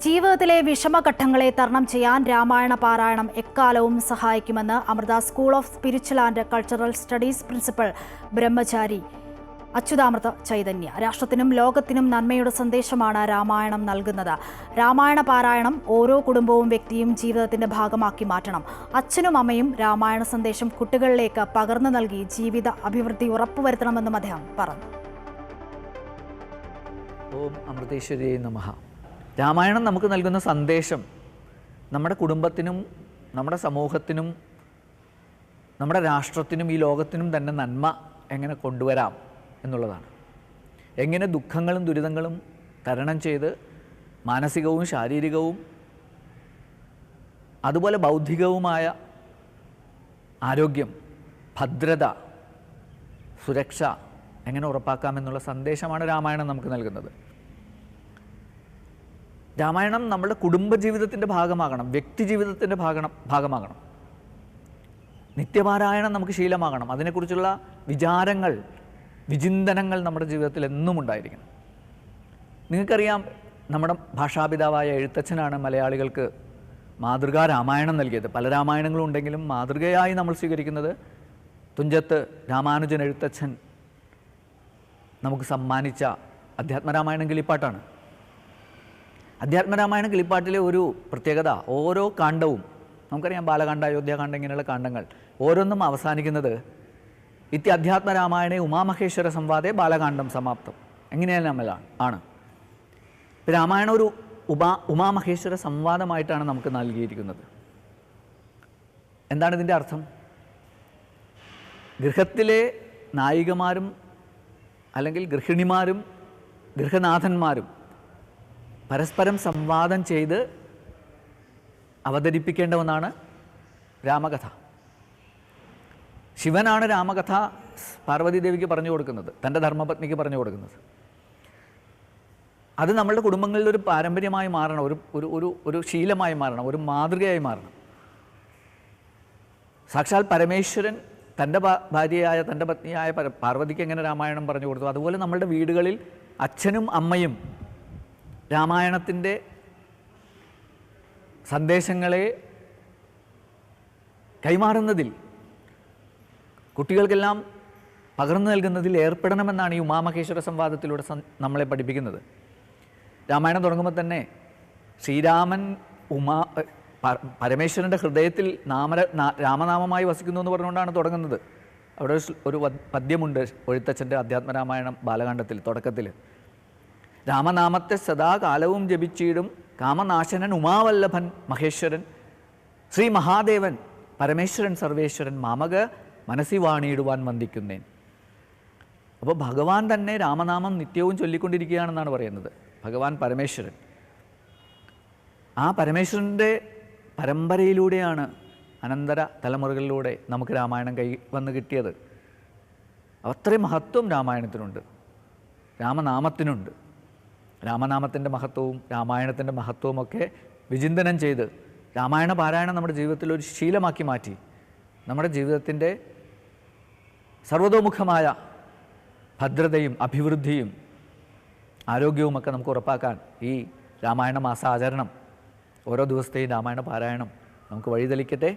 ജീവിതത്തിലെ വിഷമഘട്ടങ്ങളെ തരണം ചെയ്യാൻ രാമായണ പാരായണം എക്കാലവും സഹായിക്കുമെന്ന് Amrita school of spiritual and cultural studies principal Brahmachari Achyutamrita Chaitanya. രാഷ്ട്രത്തിനും ലോകത്തിനും നന്മയുടെ സന്ദേശമാണ് രാമായണം നൽകുന്നത്. രാമായണ പാരായണം ഓരോ കുടുംബവും വ്യക്തിയും ജീവിതത്തിന്റെ ഭാഗമാക്കി മാറ്റണം. അച്ഛനും അമ്മയും രാമായണ സന്ദേശം കുട്ടികളിലേക്ക് പകർന്നു നൽകി ജീവിത അഭിവൃദ്ധി ഉറപ്പുവരുത്തണമെന്നും അദ്ദേഹം പറഞ്ഞു. ഓം അമൃതേശ്വരി നമഃ. രാമായണം നമുക്ക് നൽകുന്ന സന്ദേശം നമ്മുടെ കുടുംബത്തിനും നമ്മുടെ സമൂഹത്തിനും നമ്മുടെ രാഷ്ട്രത്തിനും ഈ ലോകത്തിനും തന്നെ നന്മ എങ്ങനെ കൊണ്ടുവരാം എന്നുള്ളതാണ്. എങ്ങനെ ദുഃഖങ്ങളും ദുരിതങ്ങളും തരണം ചെയ്ത് മാനസികവും ശാരീരികവും അതുപോലെ ബൗദ്ധികവുമായ ആരോഗ്യം, ഭദ്രത, സുരക്ഷ എങ്ങനെ ഉറപ്പാക്കാമെന്നുള്ള സന്ദേശമാണ് രാമായണം നമുക്ക് നൽകുന്നത്. രാമായണം നമ്മുടെ കുടുംബജീവിതത്തിൻ്റെ ഭാഗമാകണം, വ്യക്തി ജീവിതത്തിൻ്റെ ഭാഗമാകണം. നിത്യപാരായണം നമുക്ക് ശീലമാകണം. അതിനെക്കുറിച്ചുള്ള വിചാരങ്ങൾ, വിചിന്തനങ്ങൾ നമ്മുടെ ജീവിതത്തിൽ എന്നും ഉണ്ടായിരിക്കണം. നിങ്ങൾക്കറിയാം, നമ്മുടെ ഭാഷാപിതാവായ എഴുത്തച്ഛനാണ് മലയാളികൾക്ക് മാതൃകാ രാമായണം നൽകിയത്. പല രാമായണങ്ങളും ഉണ്ടെങ്കിലും മാതൃകയായി നമ്മൾ സ്വീകരിക്കുന്നത് തുഞ്ചത്ത് രാമാനുജൻ എഴുത്തച്ഛൻ നമുക്ക് സമ്മാനിച്ച അധ്യാത്മരാമായണം കിളിപ്പാട്ടാണ്. അധ്യാത്മരാമായണം കിളിപ്പാട്ടിലെ ഒരു പ്രത്യേകത, ഓരോ കാണ്ഡവും നമുക്കറിയാം, ബാലകാണ്ഡ, അയോധ്യാകാണ്ഡ, ഇങ്ങനെയുള്ള കാണ്ഡങ്ങൾ ഓരോന്നും അവസാനിക്കുന്നത് ഇത്തി അധ്യാത്മരാമായണേ ഉമാമഹേശ്വര സംവാദേ ബാലകാണ്ഡം സമാപ്തം ആണ്. രാമായണം ഒരു ഉമാമഹേശ്വര സംവാദമായിട്ടാണ് നമുക്ക് നൽകിയിരിക്കുന്നത്. എന്താണ് ഇതിൻ്റെ അർത്ഥം? ഗൃഹത്തിലെ നായികമാരും അല്ലെങ്കിൽ ഗൃഹിണിമാരും ഗൃഹനാഥന്മാരും പരസ്പരം സംവാദം ചെയ്ത് അവതരിപ്പിക്കേണ്ട ഒന്നാണ് രാമകഥ. ശിവനാണ് രാമകഥ പാർവതീദേവിക്ക് പറഞ്ഞു കൊടുക്കുന്നത്, തൻ്റെ ധർമ്മപത്നിക്ക് പറഞ്ഞു കൊടുക്കുന്നത്. അത് നമ്മളുടെ കുടുംബങ്ങളിൽ ഒരു പാരമ്പര്യമായി മാറണം, ഒരു ശീലമായി മാറണം, ഒരു മാതൃകയായി മാറണം. സാക്ഷാൽ പരമേശ്വരൻ തൻ്റെ ഭാര്യയായ, തൻ്റെ പത്നിയായ പാർവതിക്ക് എങ്ങനെ രാമായണം പറഞ്ഞു കൊടുത്തു, അതുപോലെ നമ്മളുടെ വീടുകളിൽ അച്ഛനും അമ്മയും രാമായണത്തിൻ്റെ സന്ദേശങ്ങളെ കൈമാറുന്നതിൽ, കുട്ടികൾക്കെല്ലാം പകർന്നു നൽകുന്നതിൽ ഏർപ്പെടണമെന്നാണ് ഈ ഉമാമഹേശ്വര സംവാദത്തിലൂടെ നമ്മളെ പഠിപ്പിക്കുന്നത്. രാമായണം തുടങ്ങുമ്പോൾ തന്നെ ശ്രീരാമൻ പരമേശ്വരൻ്റെ ഹൃദയത്തിൽ രാമനാമമായി വസിക്കുന്നു എന്ന് പറഞ്ഞുകൊണ്ടാണ് തുടങ്ങുന്നത്. അവിടെ ഒരു പദ്യമുണ്ട് എഴുത്തച്ഛൻ്റെ അധ്യാത്മരാമായണം ബാലകാണ്ഡത്തിൽ തുടക്കത്തിൽ. രാമനാമത്തെ സദാകാലവും ജപിച്ചിടും കാമനാശനൻ ഉമാവല്ലഭൻ മഹേശ്വരൻ ശ്രീ മഹാദേവൻ പരമേശ്വരൻ സർവേശ്വരൻ മാമക മനസ്സി വാണിയിടുവാൻ വന്ദിക്കുന്നേൻ. അപ്പോൾ ഭഗവാൻ തന്നെ രാമനാമം നിത്യവും ചൊല്ലിക്കൊണ്ടിരിക്കുകയാണെന്നാണ് പറയുന്നത്. ഭഗവാൻ പരമേശ്വരൻ, ആ പരമേശ്വരൻ്റെ പരമ്പരയിലൂടെയാണ് അനന്തര തലമുറകളിലൂടെ നമുക്ക് രാമായണം വന്ന് കിട്ടിയത്. അത്രയും മഹത്വം രാമായണത്തിനുണ്ട്, രാമനാമത്തിനുണ്ട്. രാമനാമത്തിൻ്റെ മഹത്വവും രാമായണത്തിൻ്റെ മഹത്വവുമൊക്കെ വിചിന്തനം ചെയ്ത് രാമായണ പാരായണം നമ്മുടെ ജീവിതത്തിൽ ഒരു ശീലമാക്കി മാറ്റി നമ്മുടെ ജീവിതത്തിൻ്റെ സർവതോമുഖമായ ഭദ്രതയും അഭിവൃദ്ധിയും ആരോഗ്യവുമൊക്കെ നമുക്ക് ഉറപ്പാക്കാൻ ഈ രാമായണ മാസാചരണം, ഓരോ ദിവസത്തെയും രാമായണ പാരായണം നമുക്ക് വഴിതെളിക്കട്ടെ.